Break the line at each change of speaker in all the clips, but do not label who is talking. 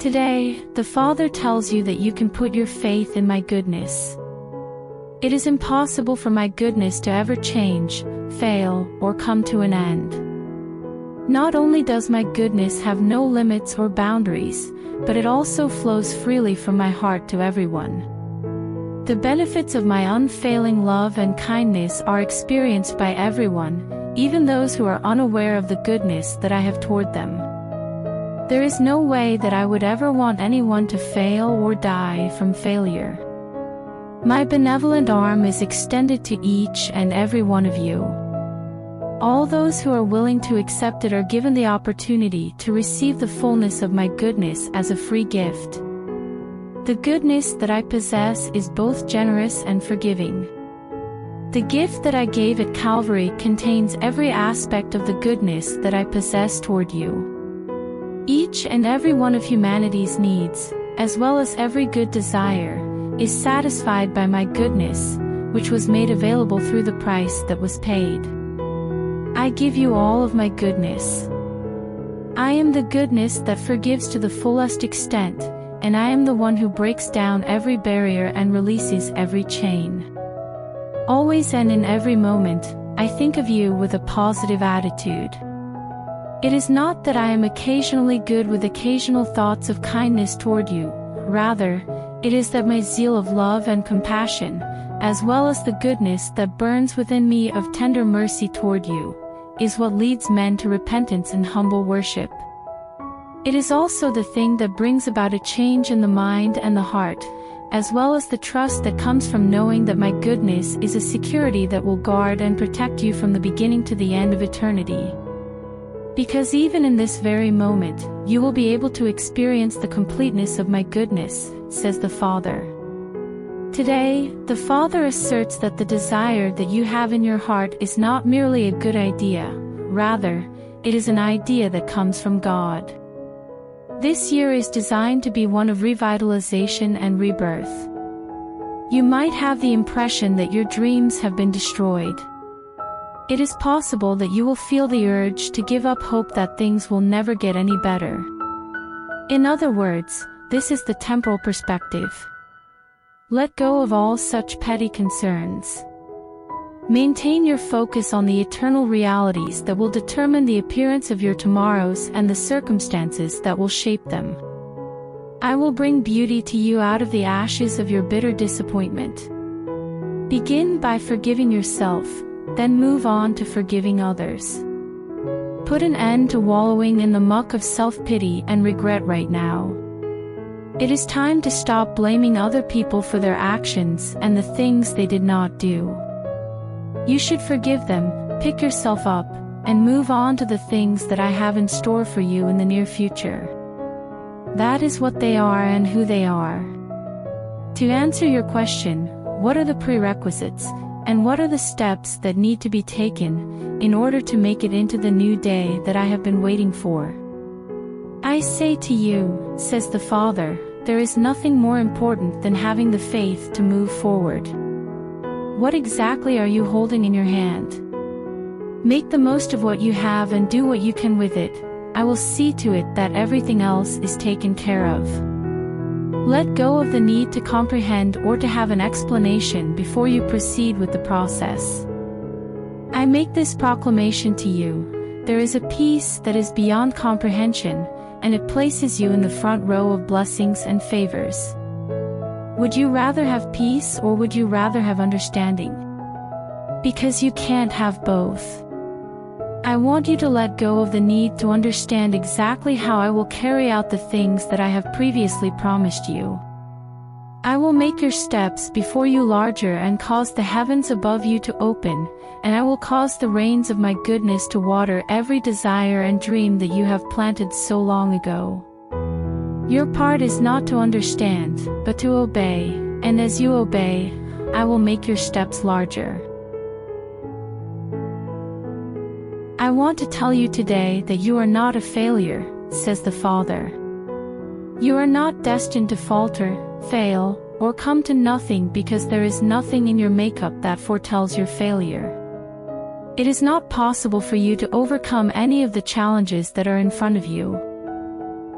Today, the Father tells you that you can put your faith in my goodness. It is impossible for my goodness to ever change, fail, or come to an end. Not only does my goodness have no limits or boundaries, but it also flows freely from my heart to everyone. The benefits of my unfailing love and kindness are experienced by everyone, even those who are unaware of the goodness that I have toward them. There is no way that I would ever want anyone to fail or die from failure. My benevolent arm is extended to each and every one of you. All those who are willing to accept it are given the opportunity to receive the fullness of my goodness as a free gift. The goodness that I possess is both generous and forgiving. The gift that I gave at Calvary contains every aspect of the goodness that I possess toward you. Each and every one of humanity's needs, as well as every good desire, is satisfied by my goodness, which was made available through the price that was paid. I give you all of my goodness. I am the goodness that forgives to the fullest extent, and I am the one who breaks down every barrier and releases every chain. Always and in every moment, I think of you with a positive attitude. It is not that I am occasionally good with occasional thoughts of kindness toward you, rather, it is that my zeal of love and compassion, as well as the goodness that burns within me of tender mercy toward you, is what leads men to repentance and humble worship. It is also the thing that brings about a change in the mind and the heart, as well as the trust that comes from knowing that my goodness is a security that will guard and protect you from the beginning to the end of eternity. Because even in this very moment, you will be able to experience the completeness of my goodness, says the Father. Today, the Father asserts that the desire that you have in your heart is not merely a good idea, rather, it is an idea that comes from God. This year is designed to be one of revitalization and rebirth. You might have the impression that your dreams have been destroyed. It is possible that you will feel the urge to give up hope that things will never get any better. In other words, this is the temporal perspective. Let go of all such petty concerns. Maintain your focus on the eternal realities that will determine the appearance of your tomorrows and the circumstances that will shape them. I will bring beauty to you out of the ashes of your bitter disappointment. Begin by forgiving yourself, then move on to forgiving others. Put an end to wallowing in the muck of self-pity and regret right now. It is time to stop blaming other people for their actions and the things they did not do. You should forgive them, pick yourself up, and move on to the things that I have in store for you in the near future. That is what they are and who they are. To answer your question, what are the prerequisites, and what are the steps that need to be taken in order to make it into the new day that I have been waiting for? I say to you, says the Father, there is nothing more important than having the faith to move forward. What exactly are you holding in your hand? Make the most of what you have and do what you can with it. I will see to it that everything else is taken care of. Let go of the need to comprehend or to have an explanation before you proceed with the process. I make this proclamation to you. There is a peace that is beyond comprehension, and it places you in the front row of blessings and favors. Would you rather have peace or would you rather have understanding? Because you can't have both. I want you to let go of the need to understand exactly how I will carry out the things that I have previously promised you. I will make your steps before you larger and cause the heavens above you to open, and I will cause the rains of my goodness to water every desire and dream that you have planted so long ago. Your part is not to understand, but to obey, and as you obey, I will make your steps larger. I want to tell you today that you are not a failure, says the Father. You are not destined to falter, fail, or come to nothing because there is nothing in your makeup that foretells your failure. It is not possible for you to overcome any of the challenges that are in front of you.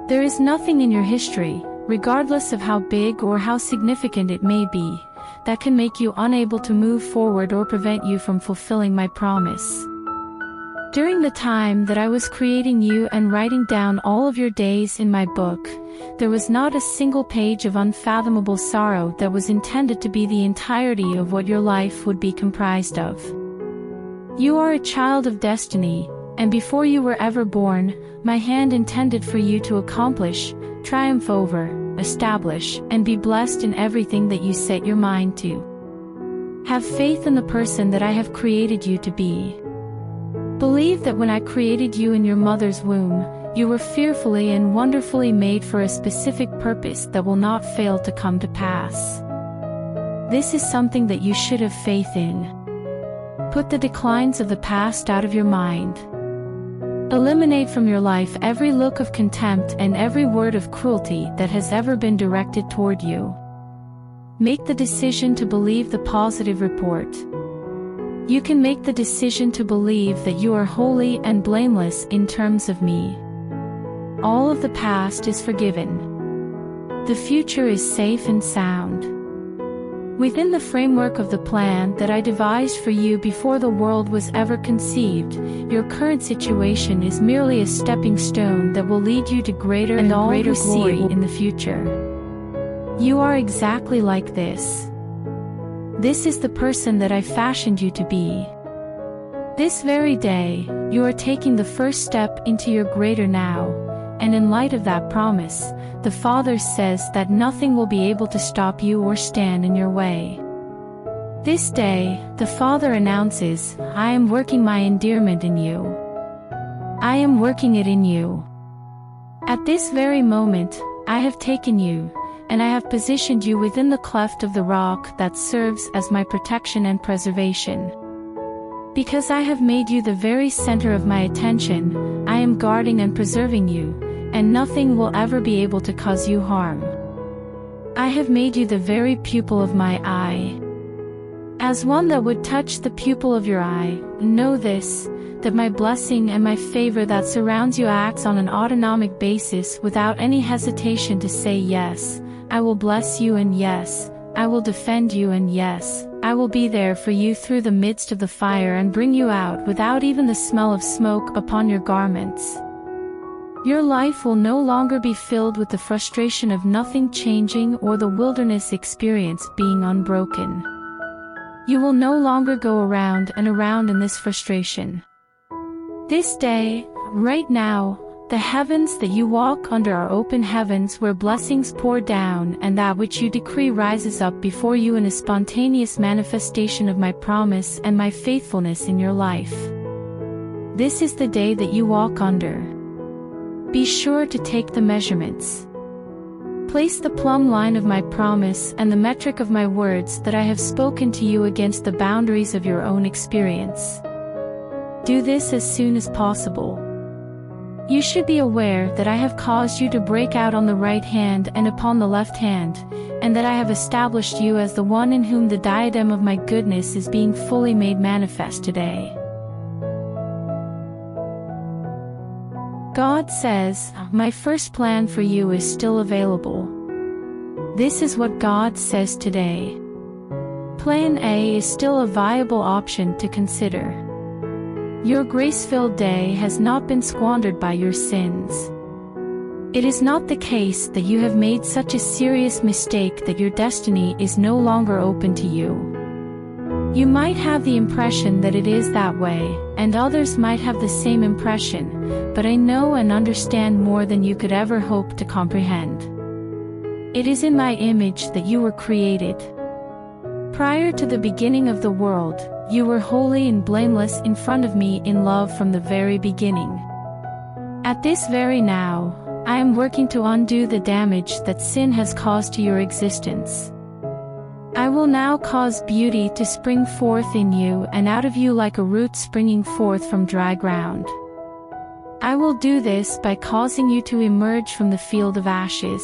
There is nothing in your history, regardless of how big or how significant it may be, that can make you unable to move forward or prevent you from fulfilling my promise. During the time that I was creating you and writing down all of your days in my book, there was not a single page of unfathomable sorrow that was intended to be the entirety of what your life would be comprised of. You are a child of destiny, and before you were ever born, my hand intended for you to accomplish, triumph over, establish, and be blessed in everything that you set your mind to. Have faith in the person that I have created you to be. Believe that when I created you in your mother's womb, you were fearfully and wonderfully made for a specific purpose that will not fail to come to pass. This is something that you should have faith in. Put the declines of the past out of your mind. Eliminate from your life every look of contempt and every word of cruelty that has ever been directed toward you. Make the decision to believe the positive report. You can make the decision to believe that you are holy and blameless in terms of me. All of the past is forgiven. The future is safe and sound. Within the framework of the plan that I devised for you before the world was ever conceived, your current situation is merely a stepping stone that will lead you to greater and greater glory in the future. You are exactly like this. This is the person that I fashioned you to be. This very day, you are taking the first step into your greater now, and in light of that promise, the Father says that nothing will be able to stop you or stand in your way. This day, the Father announces, I am working my endearment in you. I am working it in you. At this very moment, I have taken you, and I have positioned you within the cleft of the rock that serves as my protection and preservation. Because I have made you the very center of my attention, I am guarding and preserving you, and nothing will ever be able to cause you harm. I have made you the very pupil of my eye. As one that would touch the pupil of your eye, know this, that my blessing and my favor that surrounds you acts on an autonomic basis without any hesitation to say yes, I will bless you, and yes, I will defend you, and yes, I will be there for you through the midst of the fire and bring you out without even the smell of smoke upon your garments. Your life will no longer be filled with the frustration of nothing changing or the wilderness experience being unbroken. You will no longer go around and around in this frustration. This day, right now, the heavens that you walk under are open heavens where blessings pour down, and that which you decree rises up before you in a spontaneous manifestation of my promise and my faithfulness in your life. This is the day that you walk under. Be sure to take the measurements. Place the plumb line of my promise and the metric of my words that I have spoken to you against the boundaries of your own experience. Do this as soon as possible. You should be aware that I have caused you to break out on the right hand and upon the left hand, and that I have established you as the one in whom the diadem of my goodness is being fully made manifest today. God says, my first plan for you is still available. This is what God says today. Plan A is still a viable option to consider. Your grace-filled day has not been squandered by your sins. It is not the case that you have made such a serious mistake that your destiny is no longer open to you. You might have the impression that it is that way, and others might have the same impression, but I know and understand more than you could ever hope to comprehend. It is in my image that you were created. Prior to the beginning of the world, you were holy and blameless in front of me in love from the very beginning. At this very now, I am working to undo the damage that sin has caused to your existence. I will now cause beauty to spring forth in you and out of you like a root springing forth from dry ground. I will do this by causing you to emerge from the field of ashes.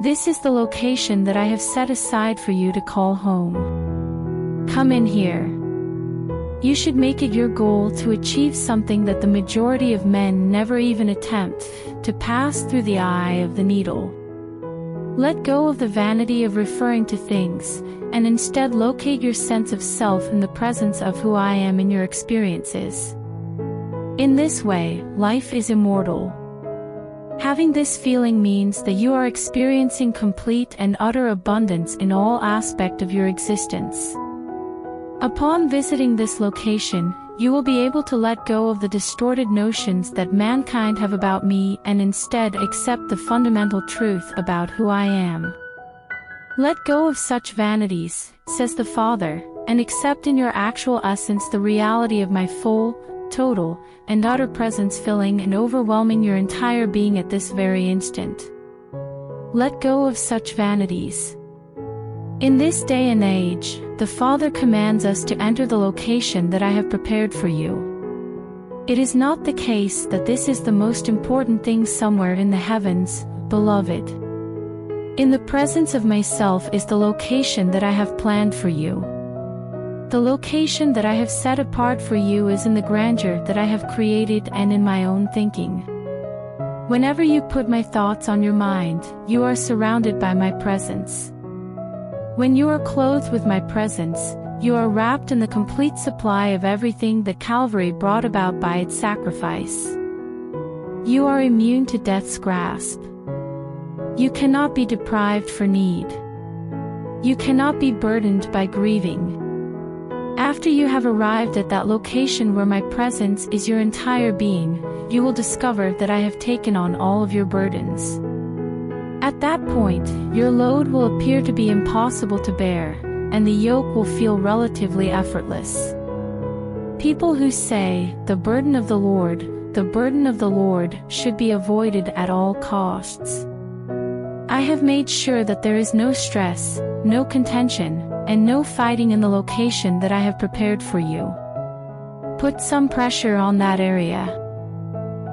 This is the location that I have set aside for you to call home. Come in here. You should make it your goal to achieve something that the majority of men never even attempt, to pass through the eye of the needle. Let go of the vanity of referring to things, and instead locate your sense of self in the presence of who I am in your experiences. In this way, life is immortal. Having this feeling means that you are experiencing complete and utter abundance in all aspects of your existence. Upon visiting this location, you will be able to let go of the distorted notions that mankind have about me and instead accept the fundamental truth about who I am. Let go of such vanities, says the Father, and accept in your actual essence the reality of my full, total, and utter presence filling and overwhelming your entire being at this very instant. Let go of such vanities. In this day and age, the Father commands us to enter the location that I have prepared for you. It is not the case that this is the most important thing somewhere in the heavens, beloved. In the presence of myself is the location that I have planned for you. The location that I have set apart for you is in the grandeur that I have created and in my own thinking. Whenever you put my thoughts on your mind, you are surrounded by my presence. When you are clothed with my presence, you are wrapped in the complete supply of everything that Calvary brought about by its sacrifice. You are immune to death's grasp. You cannot be deprived for need. You cannot be burdened by grieving. After you have arrived at that location where my presence is your entire being, you will discover that I have taken on all of your burdens. At that point, your load will appear to be impossible to bear, and the yoke will feel relatively effortless. People who say, the burden of the Lord should be avoided at all costs. I have made sure that there is no stress, no contention, and no fighting in the location that I have prepared for you. Put some pressure on that area.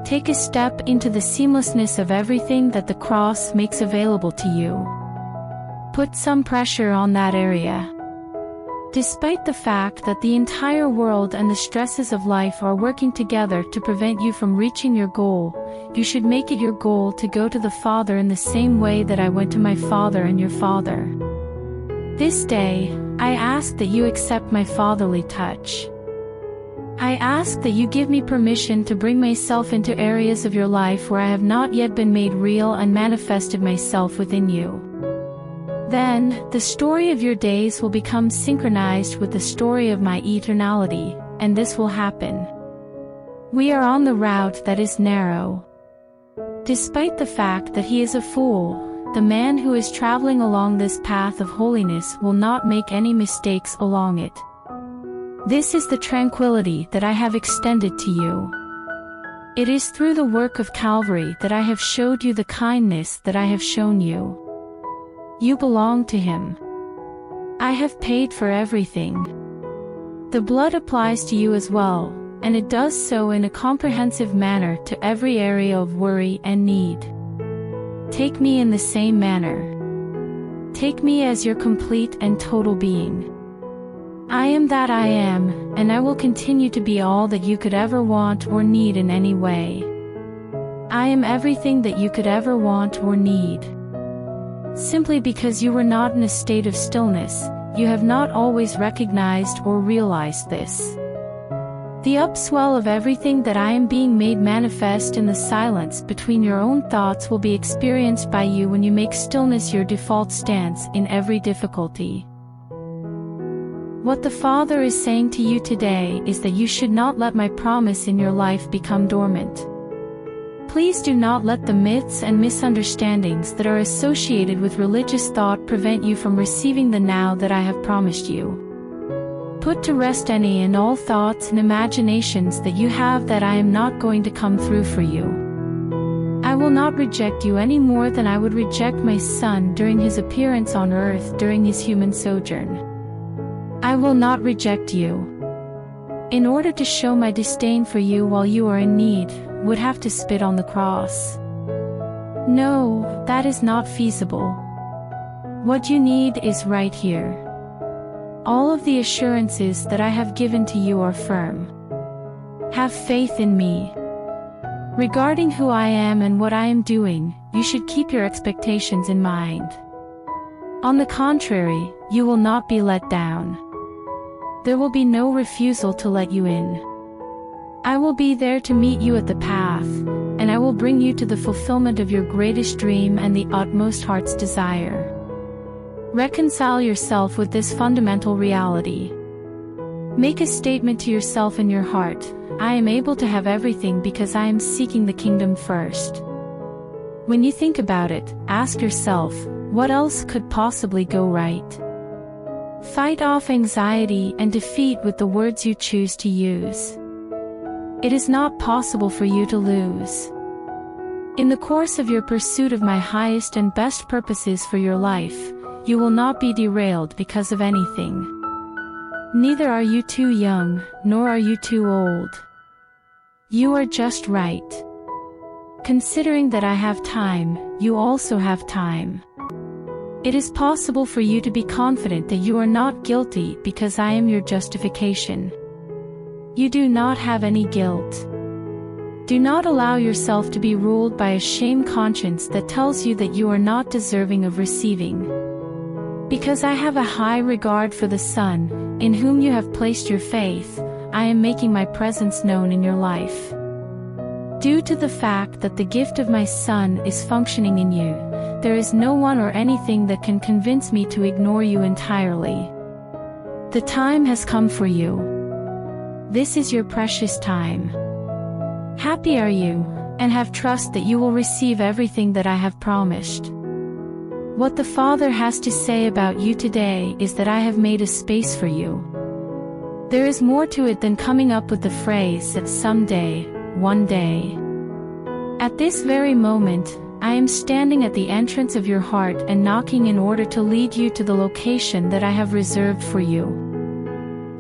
Take a step into the seamlessness of everything that the cross makes available to you. Put some pressure on that area. Despite the fact that the entire world and the stresses of life are working together to prevent you from reaching your goal, you should make it your goal to go to the Father in the same way that I went to my Father and your Father. This day, I ask that you accept my fatherly touch. I ask that you give me permission to bring myself into areas of your life where I have not yet been made real and manifested myself within you. Then, the story of your days will become synchronized with the story of my eternality, and this will happen. We are on the route that is narrow. Despite the fact that he is a fool, the man who is traveling along this path of holiness will not make any mistakes along it. This is the tranquility that I have extended to you. It is through the work of Calvary that I have showed you the kindness that I have shown you. You belong to him. I have paid for everything. The blood applies to you as well, and it does so in a comprehensive manner to every area of worry and need. Take me in the same manner. Take me as your complete and total being. I am that I am, and I will continue to be all that you could ever want or need in any way. I am everything that you could ever want or need. Simply because you were not in a state of stillness, you have not always recognized or realized this. The upswell of everything that I am being made manifest in the silence between your own thoughts will be experienced by you when you make stillness your default stance in every difficulty. What the Father is saying to you today is that you should not let my promise in your life become dormant. Please do not let the myths and misunderstandings that are associated with religious thought prevent you from receiving the now that I have promised you. Put to rest any and all thoughts and imaginations that you have that I am not going to come through for you. I will not reject you any more than I would reject my Son during his appearance on earth during his human sojourn. I will not reject you. In order to show my disdain for you while you are in need, would have to spit on the cross. No, that is not feasible. What you need is right here. All of the assurances that I have given to you are firm. Have faith in me. Regarding who I am and what I am doing, you should keep your expectations in mind. On the contrary, you will not be let down. There will be no refusal to let you in. I will be there to meet you at the path, and I will bring you to the fulfillment of your greatest dream and the utmost heart's desire. Reconcile yourself with this fundamental reality. Make a statement to yourself in your heart: I am able to have everything because I am seeking the kingdom first. When you think about it, ask yourself, what else could possibly go right? Fight off anxiety and defeat with the words you choose to use. It is not possible for you to lose. In the course of your pursuit of my highest and best purposes for your life, you will not be derailed because of anything. Neither are you too young, nor are you too old. You are just right. Considering that I have time, you also have time. It is possible for you to be confident that you are not guilty because I am your justification. You do not have any guilt. Do not allow yourself to be ruled by a shame conscience that tells you that you are not deserving of receiving. Because I have a high regard for the Son, in whom you have placed your faith, I am making my presence known in your life. Due to the fact that the gift of my Son is functioning in you, there is no one or anything that can convince me to ignore you entirely. The time has come for you. This is your precious time. Happy are you, and have trust that you will receive everything that I have promised. What the Father has to say about you today is that I have made a space for you. There is more to it than coming up with the phrase that someday, one day. At this very moment, I am standing at the entrance of your heart and knocking in order to lead you to the location that I have reserved for you.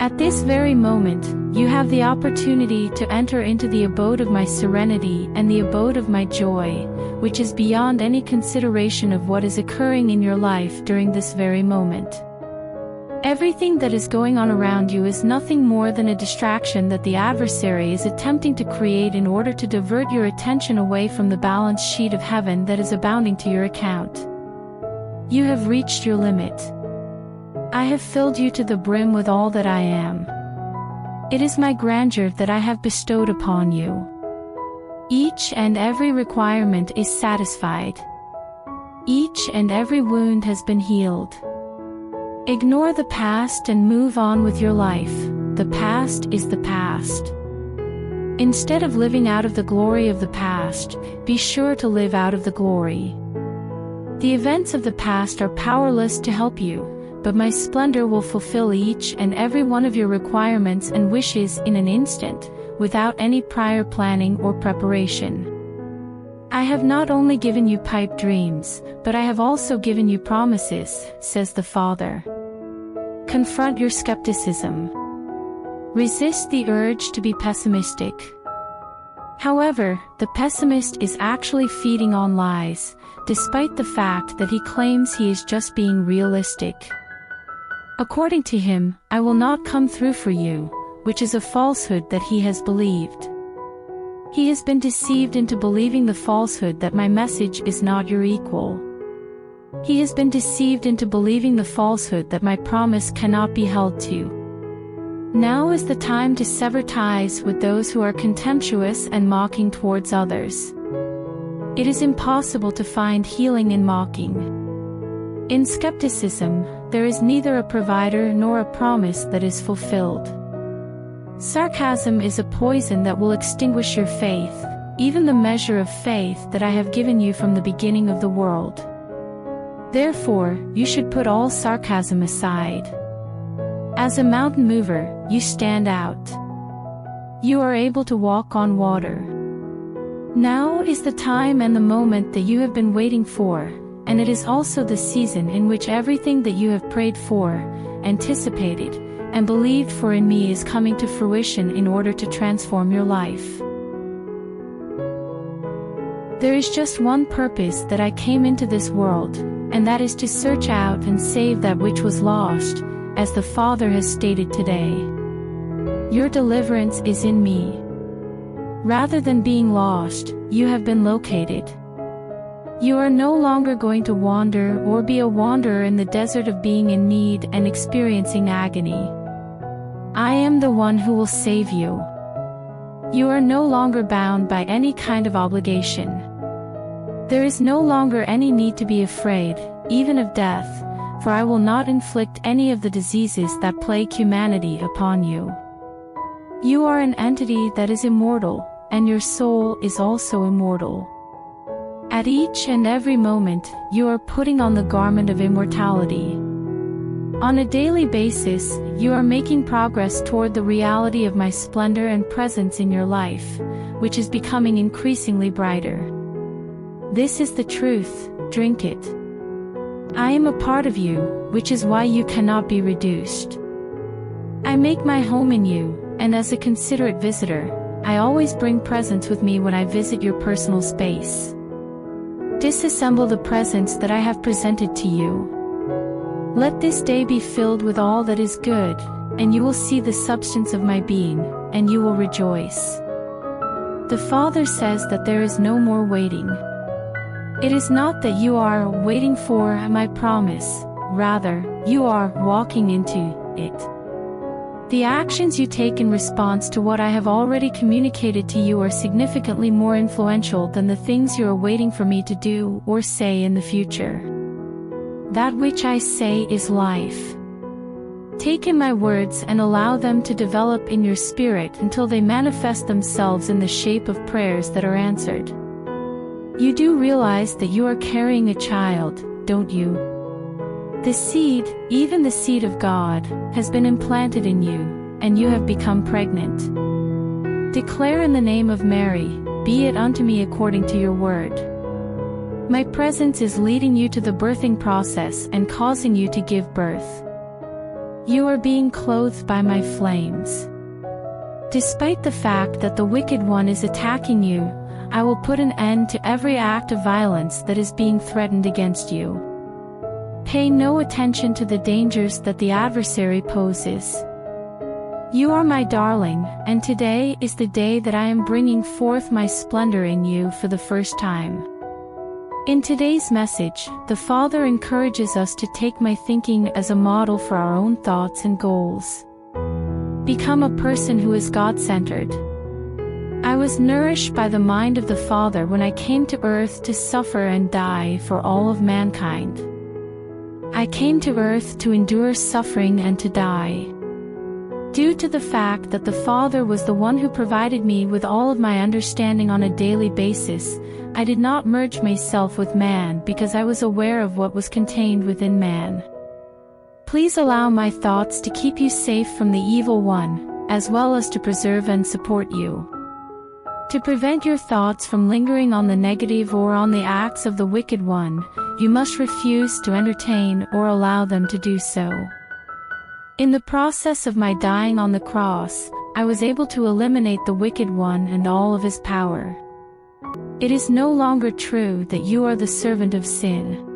At this very moment, you have the opportunity to enter into the abode of my serenity and the abode of my joy, which is beyond any consideration of what is occurring in your life during this very moment. Everything that is going on around you is nothing more than a distraction that the adversary is attempting to create in order to divert your attention away from the balance sheet of heaven that is abounding to your account. You have reached your limit. I have filled you to the brim with all that I am. It is my grandeur that I have bestowed upon you. Each and every requirement is satisfied. Each and every wound has been healed. Ignore the past and move on with your life. The past is the past. Instead of living out of the glory of the past, be sure to live out of the glory. The events of the past are powerless to help you, but my splendor will fulfill each and every one of your requirements and wishes in an instant, without any prior planning or preparation. I have not only given you pipe dreams, but I have also given you promises, says the Father. Confront your skepticism. Resist the urge to be pessimistic. However, the pessimist is actually feeding on lies, despite the fact that he claims he is just being realistic. According to him, I will not come through for you, which is a falsehood that he has believed. He has been deceived into believing the falsehood that my message is not your equal. He has been deceived into believing the falsehood that my promise cannot be held to. Now is the time to sever ties with those who are contemptuous and mocking towards others. It is impossible to find healing in mocking. In skepticism, there is neither a provider nor a promise that is fulfilled. Sarcasm is a poison that will extinguish your faith, even the measure of faith that I have given you from the beginning of the world. Therefore, you should put all sarcasm aside. As a mountain mover, you stand out. You are able to walk on water. Now is the time and the moment that you have been waiting for, and it is also the season in which everything that you have prayed for, anticipated, and believed for in me is coming to fruition in order to transform your life. There is just one purpose that I came into this world, and that is to search out and save that which was lost, as the Father has stated today. Your deliverance is in me. Rather than being lost, you have been located. You are no longer going to wander or be a wanderer in the desert of being in need and experiencing agony. I am the one who will save you. You are no longer bound by any kind of obligation. There is no longer any need to be afraid, even of death, for I will not inflict any of the diseases that plague humanity upon you. You are an entity that is immortal, and your soul is also immortal. At each and every moment, you are putting on the garment of immortality. On a daily basis, you are making progress toward the reality of my splendor and presence in your life, which is becoming increasingly brighter. This is the truth, drink it. I am a part of you, which is why you cannot be reduced. I make my home in you, and as a considerate visitor, I always bring presents with me when I visit your personal space. Disassemble the presents that I have presented to you. Let this day be filled with all that is good, and you will see the substance of my being, and you will rejoice. The Father says that there is no more waiting. It is not that you are waiting for my promise, rather, you are walking into it. The actions you take in response to what I have already communicated to you are significantly more influential than the things you are waiting for me to do or say in the future. That which I say is life. Take in my words and allow them to develop in your spirit until they manifest themselves in the shape of prayers that are answered. You do realize that you are carrying a child, don't you? The seed, even the seed of God, has been implanted in you, and you have become pregnant. Declare in the name of Mary, be it unto me according to your word. My presence is leading you to the birthing process and causing you to give birth. You are being clothed by my flames. Despite the fact that the wicked one is attacking you, I will put an end to every act of violence that is being threatened against you. Pay no attention to the dangers that the adversary poses. You are my darling, and today is the day that I am bringing forth my splendor in you for the first time. In today's message, the Father encourages us to take my thinking as a model for our own thoughts and goals. Become a person who is God-centered. I was nourished by the mind of the Father when I came to earth to suffer and die for all of mankind. I came to earth to endure suffering and to die. Due to the fact that the Father was the one who provided me with all of my understanding on a daily basis, I did not merge myself with man because I was aware of what was contained within man. Please allow my thoughts to keep you safe from the evil one, as well as to preserve and support you. To prevent your thoughts from lingering on the negative or on the acts of the wicked one, you must refuse to entertain or allow them to do so. In the process of my dying on the cross, I was able to eliminate the wicked one and all of his power. It is no longer true that you are the servant of sin.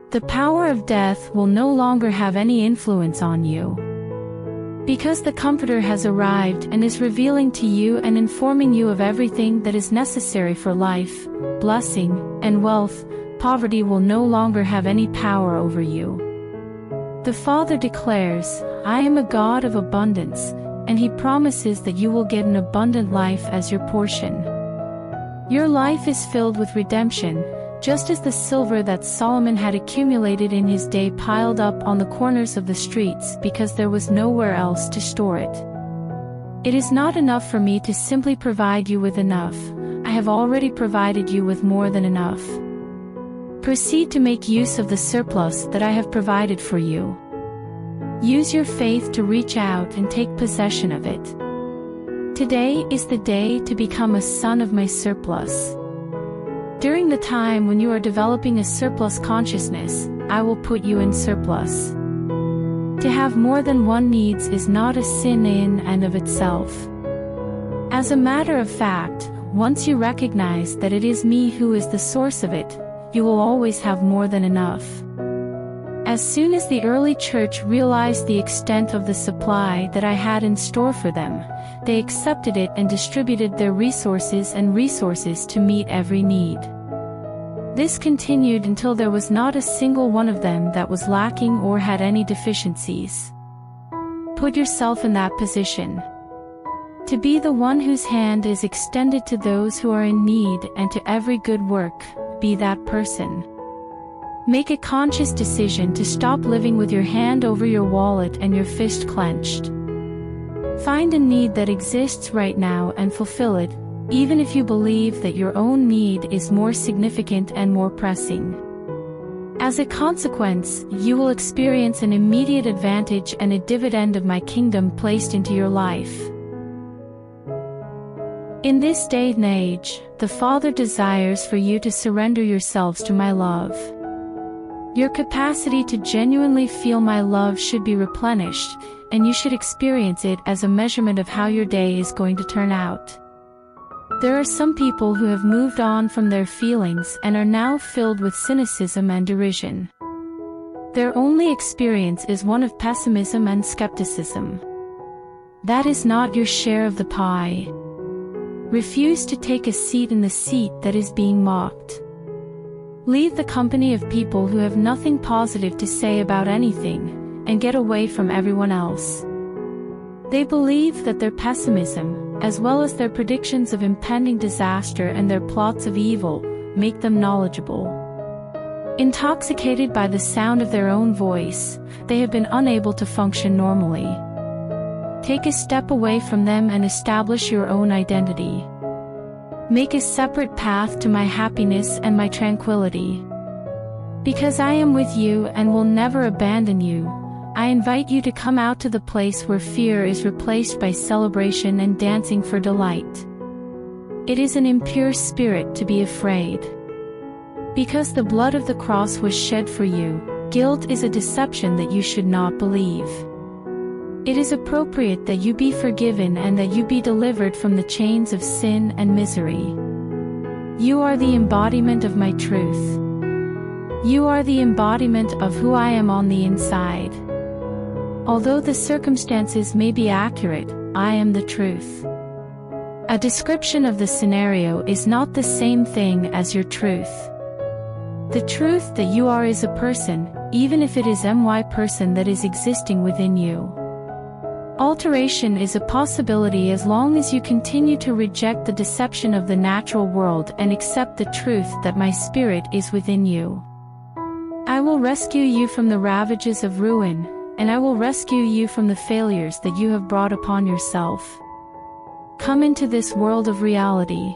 The power of death will no longer have any influence on you. Because the Comforter has arrived and is revealing to you and informing you of everything that is necessary for life, blessing, and wealth, poverty will no longer have any power over you. The Father declares, I am a God of abundance, and He promises that you will get an abundant life as your portion. Your life is filled with redemption, just as the silver that Solomon had accumulated in his day piled up on the corners of the streets because there was nowhere else to store it. It is not enough for me to simply provide you with enough. I have already provided you with more than enough. Proceed to make use of the surplus that I have provided for you. Use your faith to reach out and take possession of it. Today is the day to become a son of my surplus. During the time when you are developing a surplus consciousness, I will put you in surplus. To have more than one needs is not a sin in and of itself. As a matter of fact, once you recognize that it is me who is the source of it, you will always have more than enough. As soon as the early church realized the extent of the supply that I had in store for them, they accepted it and distributed their resources to meet every need. This continued until there was not a single one of them that was lacking or had any deficiencies. Put yourself in that position. To be the one whose hand is extended to those who are in need and to every good work, be that person. Make a conscious decision to stop living with your hand over your wallet and your fist clenched. Find a need that exists right now and fulfill it, even if you believe that your own need is more significant and more pressing. As a consequence, you will experience an immediate advantage and a dividend of my kingdom placed into your life. In this day and age, the Father desires for you to surrender yourselves to my love. Your capacity to genuinely feel my love should be replenished, and you should experience it as a measurement of how your day is going to turn out. There are some people who have moved on from their feelings and are now filled with cynicism and derision. Their only experience is one of pessimism and skepticism. That is not your share of the pie. Refuse to take a seat in the seat that is being mocked. Leave the company of people who have nothing positive to say about anything, and get away from everyone else. They believe that their pessimism, as well as their predictions of impending disaster and their plots of evil, make them knowledgeable. Intoxicated by the sound of their own voice, they have been unable to function normally. Take a step away from them and establish your own identity. Make a separate path to my happiness and my tranquility. Because I am with you and will never abandon you, I invite you to come out to the place where fear is replaced by celebration and dancing for delight. It is an impure spirit to be afraid. Because the blood of the cross was shed for you, guilt is a deception that you should not believe. It is appropriate that you be forgiven and that you be delivered from the chains of sin and misery. You are the embodiment of my truth. You are the embodiment of who I am on the inside. Although the circumstances may be accurate, I am the truth. A description of the scenario is not the same thing as your truth. The truth that you are is a person, even if it is my person that is existing within you. Alteration is a possibility as long as you continue to reject the deception of the natural world and accept the truth that my spirit is within you. I will rescue you from the ravages of ruin, and I will rescue you from the failures that you have brought upon yourself. Come into this world of reality.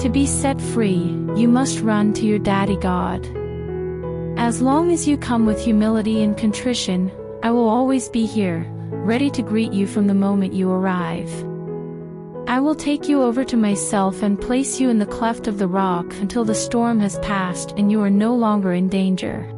To be set free, you must run to your Daddy God. As long as you come with humility and contrition, I will always be here, ready to greet you from the moment you arrive. I will take you over to myself and place you in the cleft of the rock until the storm has passed and you are no longer in danger.